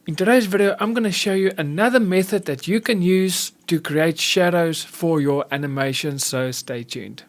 In today's video, I'm going to show you another method that you can use to create shadows for your animation, so stay tuned.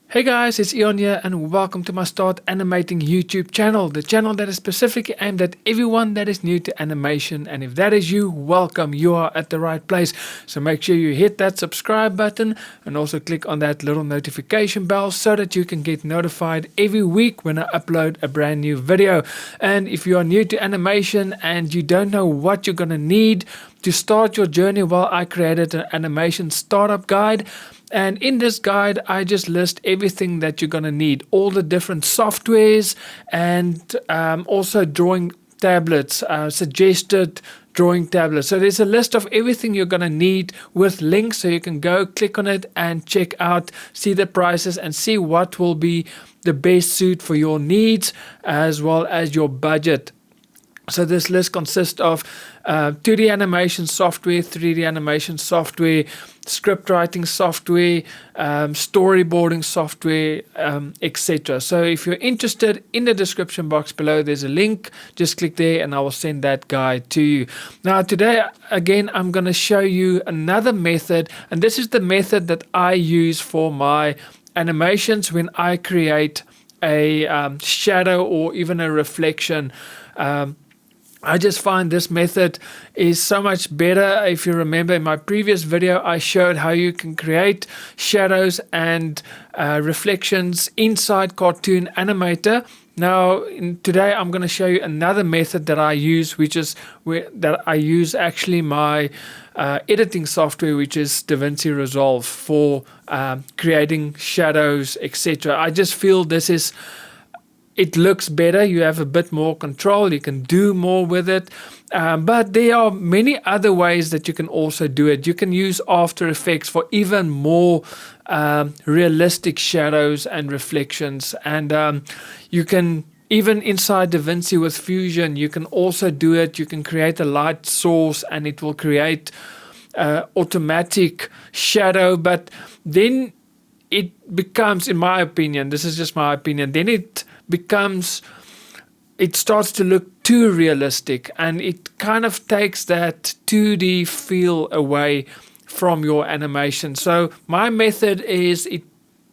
Hey guys, it's Ion here and welcome to my Start Animating YouTube channel, the channel that is specifically aimed at everyone that is new to animation. And if that is you, welcome, you are at the right place. So make sure you hit that subscribe button and also click on that little notification bell so that you can get notified every week when I upload a brand new video. And if you are new to animation and you don't know what you're going to need to start your journey, well, I created an animation startup guide. And in this guide, I just list everything that you're going to need, all the different softwares and also drawing tablets, suggested drawing tablets. So there's a list of everything you're going to need with links, so you can go click on it and check out, see the prices and see what will be the best suit for your needs as well as your budget. So this list consists of 2D animation software, 3D animation software, script writing software, storyboarding software, etc. So if you're interested, in the description box below there's a link. Just click there and I will send that guide to you. Now today again I'm going to show you another method, and this is the method that I use for my animations when I create a shadow or even a reflection. I just find this method is so much better. If you remember in my previous video, I showed how you can create shadows and reflections inside Cartoon Animator. Now, today I'm going to show you another method that I use, which is that I use actually my editing software, which is DaVinci Resolve, for creating shadows, etc. I just feel it looks better. You have a bit more control. You can do more with it. But there are many other ways that you can also do it. You can use After Effects for even more realistic shadows and reflections. And you can, even inside DaVinci with Fusion, you can also do it. You can create a light source and it will create automatic shadow. But then it becomes, in my opinion, this is just my opinion, then it starts to look too realistic and it kind of takes that 2D feel away from your animation. So my method is it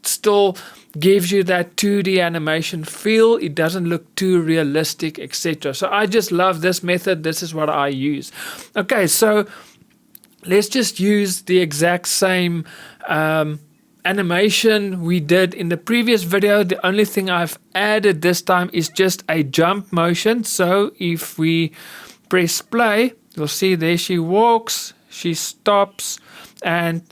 still gives you that 2D animation feel. It doesn't look too realistic, etc. So I just love this method. This is what I use. Okay, so let's just use the exact same animation we did in the previous video. The only thing I've added this time is just a jump motion. So if we press play, you'll see there she walks, she stops and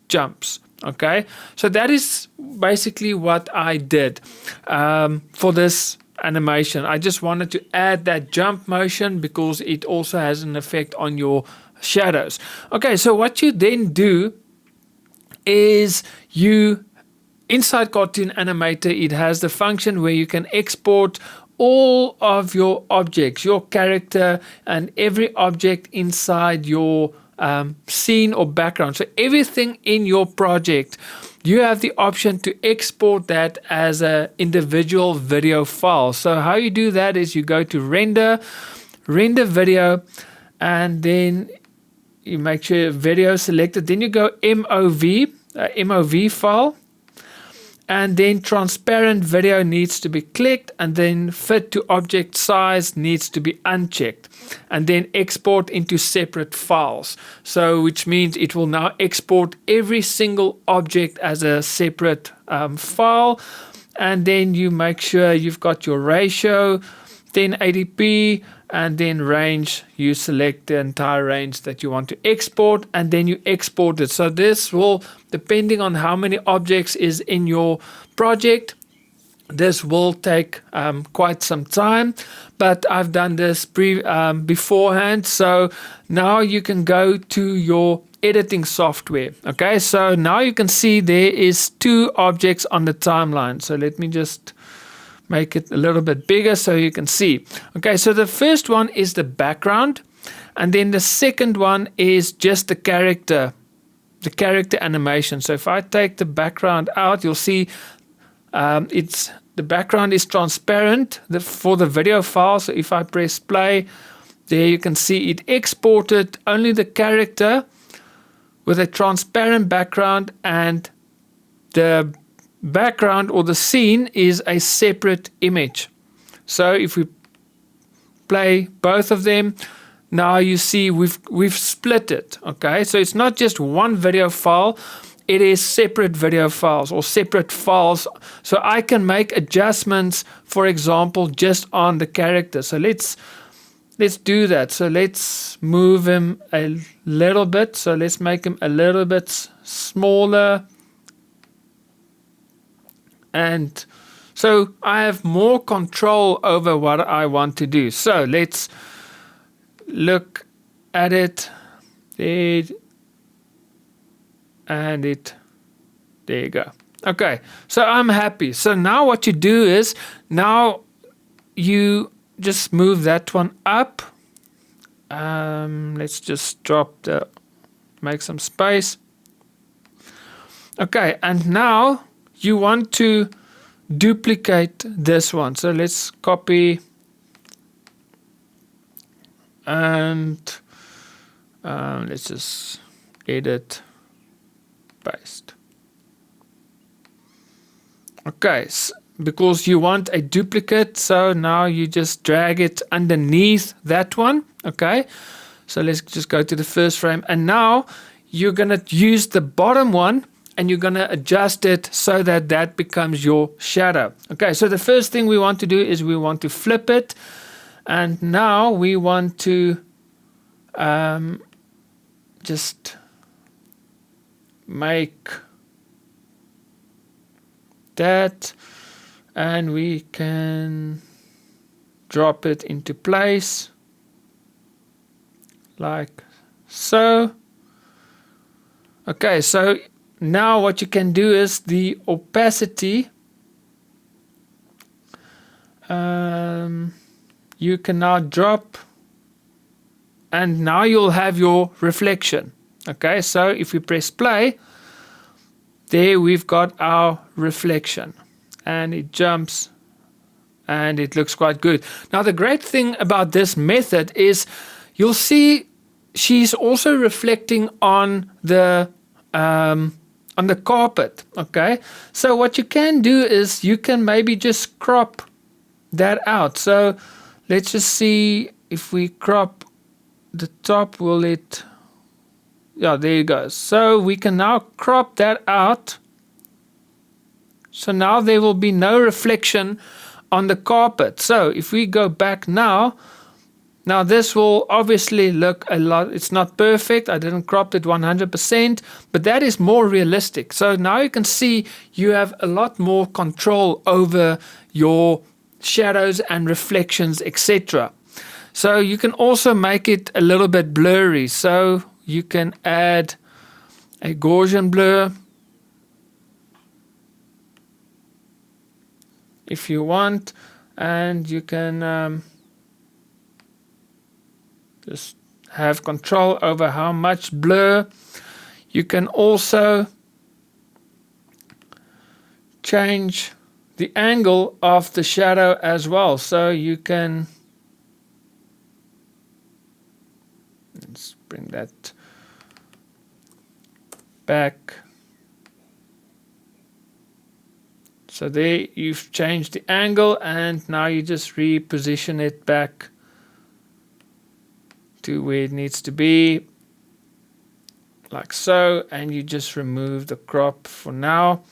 jumps. Okay, so that is basically what I did for this animation. I just wanted to add that jump motion because it also has an effect on your shadows. Okay, so what you then do is inside Cartoon Animator, it has the function where you can export all of your objects, your character and every object inside your scene or background. So everything in your project, you have the option to export that as an individual video file. So how you do that is you go to render video, and then you make sure video selected, then you go MOV file, and then transparent video needs to be clicked, and then fit to object size needs to be unchecked, and then export into separate files. So which means it will now export every single object as a separate file, and then you make sure you've got your ratio 1080p, and then range, you select the entire range that you want to export, and then you export it. So this will, depending on how many objects is in your project, this will take quite some time, but I've done this beforehand. So now you can go to your editing software. Okay, so now you can see there is 2 objects on the timeline. So let me just make it a little bit bigger so you can see. Okay, so the first one is the background, and then the second one is just the character animation. So if I take the background out, you'll see The background is transparent for the video file. So if I press play, there you can see it exported only the character with a transparent background, and the background or the scene is a separate image. So if we play both of them, now you see we've split it. Okay, so it's not just one video file, it is separate video files or separate files. So I can make adjustments, for example, just on the character. So let's do that. So let's move him a little bit. So let's make him a little bit smaller. And so I have more control over what I want to do. So let's look at it. There you go. Okay, so I'm happy. So now what you do is, now you just move that one up. Let's just make some space. Okay, and now you want to duplicate this one. So let's copy and let's just edit, paste. Okay, because you want a duplicate, so now you just drag it underneath that one. Okay, so let's just go to the first frame, and now you're going to use the bottom one and you're going to adjust it so that that becomes your shadow. Okay, so the first thing we want to do is we want to flip it, and now we want to just make that, and we can drop it into place like so. Okay, so now what you can do is the opacity, you can now drop, and now you'll have your reflection. Okay, so if we press play, there we've got our reflection, and it jumps and it looks quite good. Now the great thing about this method is you'll see she's also reflecting on the carpet. Okay, so what you can do is you can maybe just crop that out. So let's just see if we crop the top, will it? Yeah, there you go. So we can now crop that out. So now there will be no reflection on the carpet. So if we go back now this will obviously look a lot, it's not perfect, I didn't crop it 100%, but that is more realistic. So now you can see you have a lot more control over your shadows and reflections, etc. So you can also make it a little bit blurry. So you can add a Gaussian blur if you want, and you can just have control over how much blur. You can also change the angle of the shadow as well. So you can, let's bring that back. So there you've changed the angle, and now you just reposition it back to where it needs to be, like so, and you just remove the crop for now.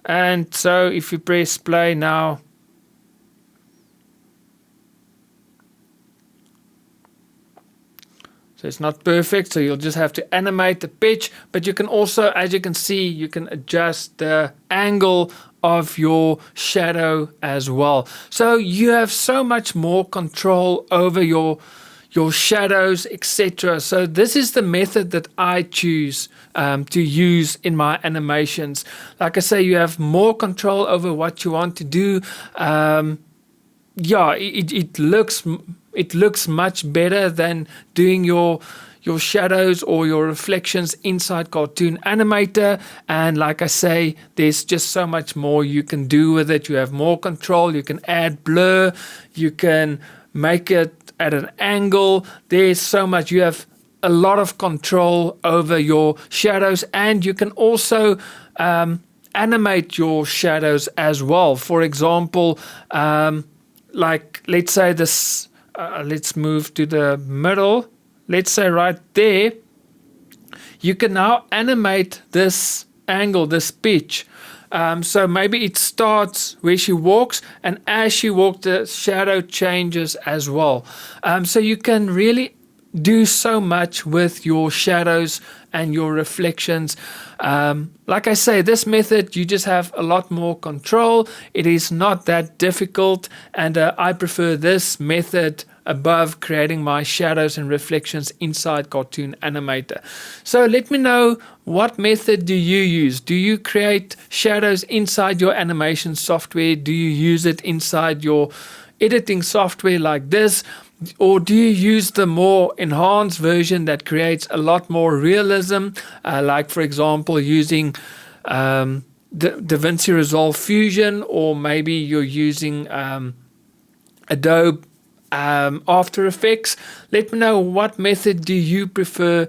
And so if you press play now, so it's not perfect, so you'll just have to animate the pitch, but you can also, as you can see, you can adjust the angle of your shadow as well. So you have so much more control over your shadows, etc. So this is the method that I choose to use in my animations. Like I say, you have more control over what you want to do. Yeah, it looks much better than doing your your shadows or your reflections inside Cartoon Animator. And like I say, there's just so much more you can do with it. You have more control. You can add blur. You can make it at an angle. There's so much. You have a lot of control over your shadows, and you can also animate your shadows as well. For example, like let's say this, let's move to the middle. Let's say right there, you can now animate this angle, this pitch. So maybe it starts where she walks, and as she walks, the shadow changes as well. So you can really do so much with your shadows and your reflections. Like I say, this method, you just have a lot more control. It is not that difficult, and I prefer this method above creating my shadows and reflections inside Cartoon Animator. So let me know, what method do you use? Do you create shadows inside your animation software? Do you use it inside your editing software like this? Or do you use the more enhanced version that creates a lot more realism, like for example using DaVinci Resolve Fusion, or maybe you're using Adobe After Effects? Let me know, what method do you prefer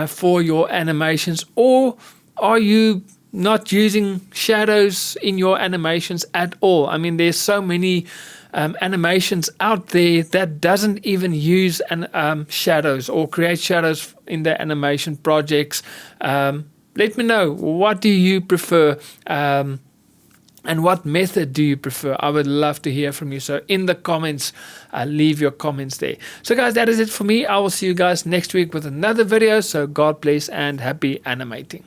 for your animations, or are you not using shadows in your animations at all? I mean, there's so many animations out there that doesn't even use shadows or create shadows in their animation projects. Let me know, what do you prefer, and what method do you prefer? I would love to hear from you. So in the comments, leave your comments there. So guys, that is it for me. I will see you guys next week with another video. So God bless and happy animating.